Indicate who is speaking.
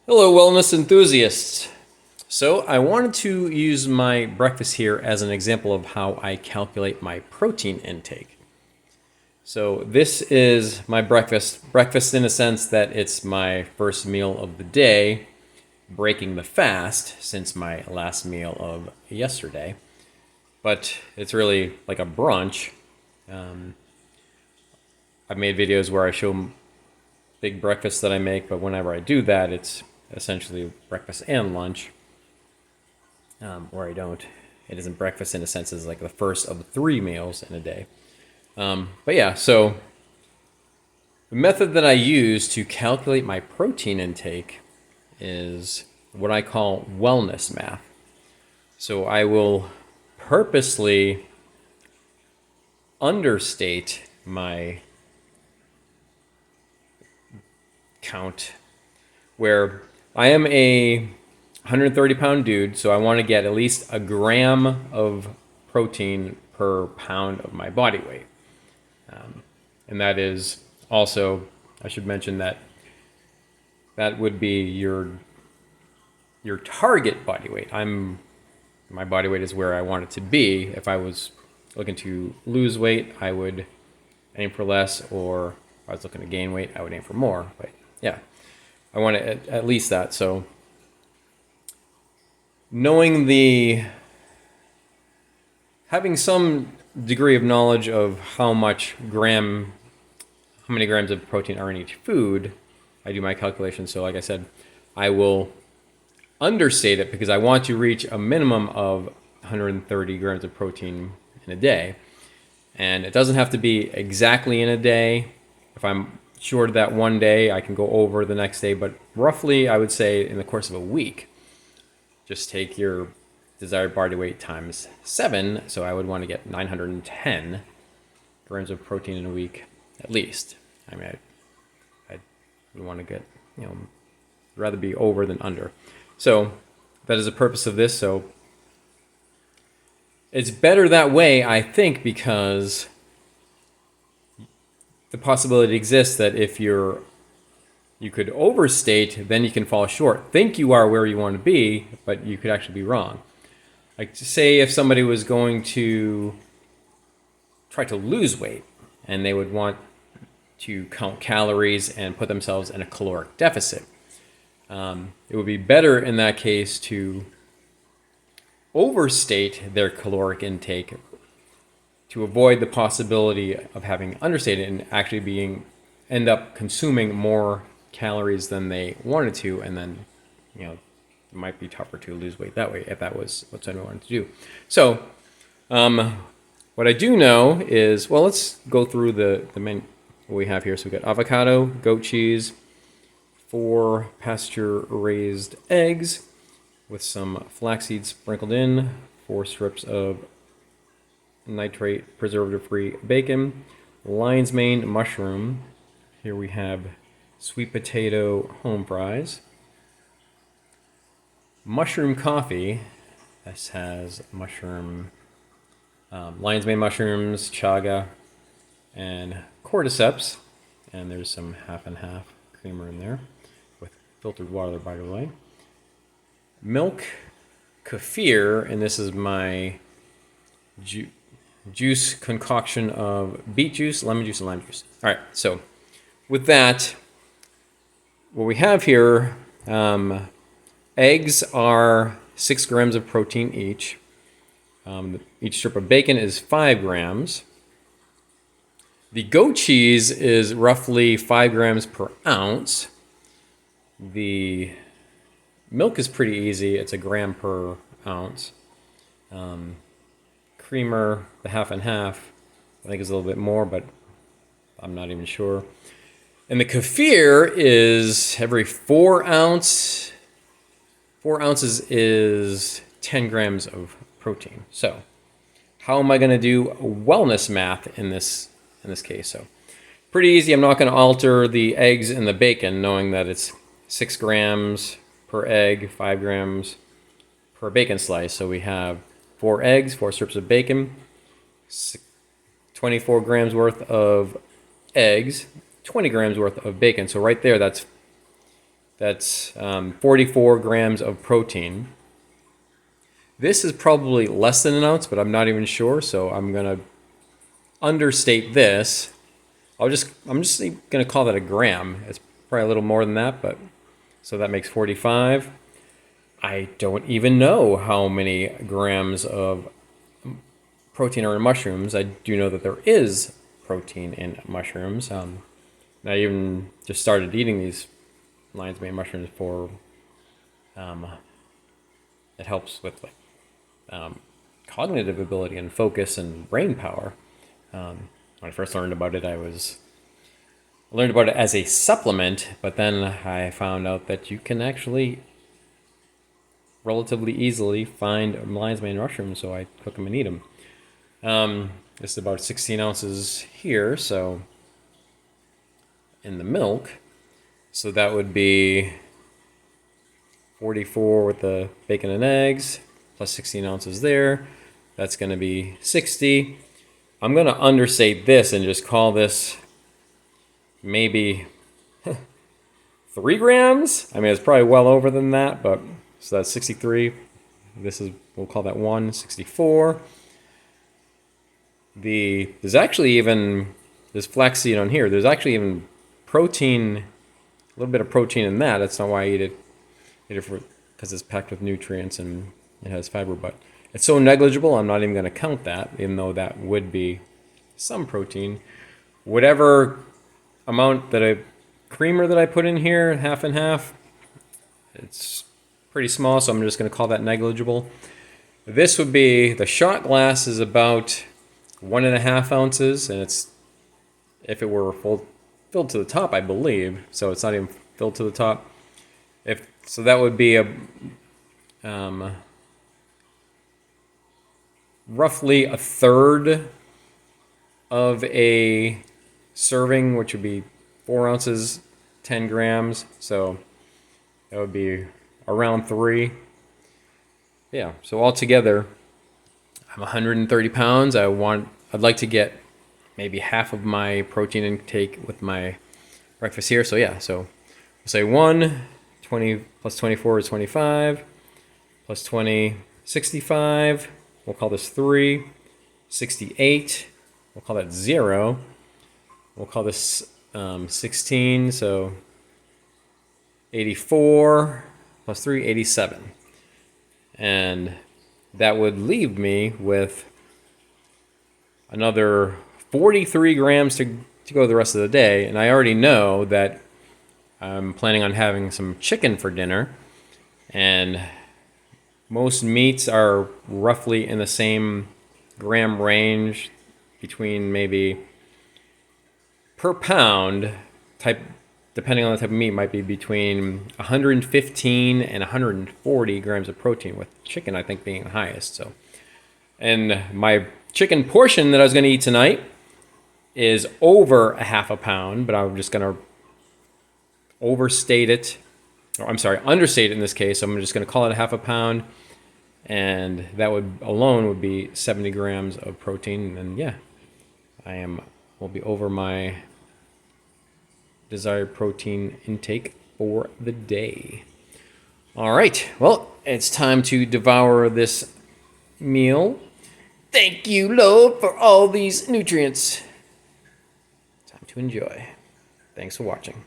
Speaker 1: Hello, wellness enthusiasts. So, I wanted to use my breakfast here as an example of how I calculate my protein intake. So, this is my breakfast. Breakfast in a sense that it's my first meal of the day, breaking the fast since my last meal of yesterday. But it's really like a brunch. I've made videos where I show big breakfasts that I make, but whenever I do that, it's essentially breakfast and lunch. Or I don't. It isn't breakfast in a sense; it's like the first of 3 meals in a day. But yeah, so the method that I use to calculate my protein intake is what I call wellness math. So I will purposely understate my count, where I am a 130-pound dude, so I want to get at least a gram of protein per pound of my body weight. And that is also, I should mention that that would be your target body weight. My body weight is where I want it to be. If I was looking to lose weight, I would aim for less, or if I was looking to gain weight, I would aim for more. But yeah, I want it at least that. So having some degree of knowledge of how many grams of protein are in each food, I do my calculations. So like I said, I will understate it because I want to reach a minimum of 130 grams of protein in a day. And it doesn't have to be exactly in a day. If I'm short of that one day, I can go over the next day, but roughly I would say in the course of a week, just take your desired body weight times 7. So I would want to get 910 grams of protein in a week at least. I mean, I would want to get, rather be over than under. So that is the purpose of this. So it's better that way, I think, because the possibility exists that if you could overstate, then you can fall short. Think you are where you want to be, but you could actually be wrong. Like, say if somebody was going to try to lose weight and they would want to count calories and put themselves in a caloric deficit. It would be better in that case to overstate their caloric intake to avoid the possibility of having understated and actually end up consuming more calories than they wanted to, and then it might be tougher to lose weight that way if that was what someone wanted to do. So what I do know is, well, let's go through the menu we have here. So we got avocado, goat cheese, 4 pasture-raised eggs with some flax seeds sprinkled in, 4 strips of nitrate preservative-free bacon, lion's mane mushroom. Here we have sweet potato home fries, mushroom coffee. This has mushroom, lion's mane mushrooms, chaga, and cordyceps. And there's some half and half creamer in there with filtered water, by the way. Milk, kefir, and this is my juice concoction of beet juice, lemon juice, and lime juice. All right, so with that, what we have here, eggs are 6 grams of protein each. Each strip of bacon is 5 grams. The goat cheese is roughly 5 grams per ounce. The milk is pretty easy. It's a gram per ounce. Creamer, the half and half, I think is a little bit more, but I'm not even sure. And the kefir is every 4 ounces is 10 grams of protein. So how am I going to do wellness math in this case? So pretty easy. I'm not going to alter the eggs and the bacon, knowing that it's 6 grams per egg, 5 grams per bacon slice. So we have 4 eggs, 4 strips of bacon, 24 grams worth of eggs, 20 grams worth of bacon. So right there, that's That's 44 grams of protein. This is probably less than an ounce, but I'm not even sure, so I'm gonna understate this. I'm just gonna call that a gram. It's probably a little more than that, but so that makes 45. I don't even know how many grams of protein are in mushrooms. I do know that there is protein in mushrooms. I even just started eating these lion's mane mushrooms for it helps with like cognitive ability and focus and brain power. When I first learned about it, I learned about it as a supplement, but then I found out that you can actually relatively easily find lion's mane mushrooms, so I cook them and eat them. This is about 16 ounces here, so in the milk, so that would be 44 with the bacon and eggs, plus 16 ounces there. That's going to be 60. I'm going to understate this and just call this maybe 3 grams. I mean, it's probably well over than that, but so that's 63. We'll call that 164. There's actually even this flaxseed on here. There's actually even protein, a little bit of protein in that. That's not why I eat it because it's packed with nutrients and it has fiber, but it's so negligible, I'm not even going to count that, even though that would be some protein. Whatever amount creamer that I put in here, half and half, it's pretty small, so I'm just going to call that negligible. This would be, the shot glass is about 1.5 ounces, and it's, if it were filled to the top, I believe, so it's not even filled to the top. So that would be roughly a third of a serving, which would be 4 ounces, 10 grams. So that would be around 3. Yeah, so altogether, I'm 130 pounds. I'd like to get maybe half of my protein intake with my breakfast here. So yeah, so we'll say 20 plus 24 is 25, plus 20, 65. We'll call this 3, 68. We'll call that 0. We'll call this 16, so 84 plus 3, 87. And that would leave me with another 43 grams to go the rest of the day. And I already know that I'm planning on having some chicken for dinner. And most meats are roughly in the same gram range, between maybe per pound type, depending on the type of meat, might be between 115 and 140 grams of protein, with chicken I think being the highest. So, and my chicken portion that I was going to eat tonight is over a half a pound, but I'm just going to understate it in this case. So I'm just going to call it a half a pound, and that would be 70 grams of protein. And yeah, will be over my desired protein intake for the day. All right, well, it's time to devour this meal. Thank you, Lord, for all these nutrients. Time to enjoy. Thanks for watching.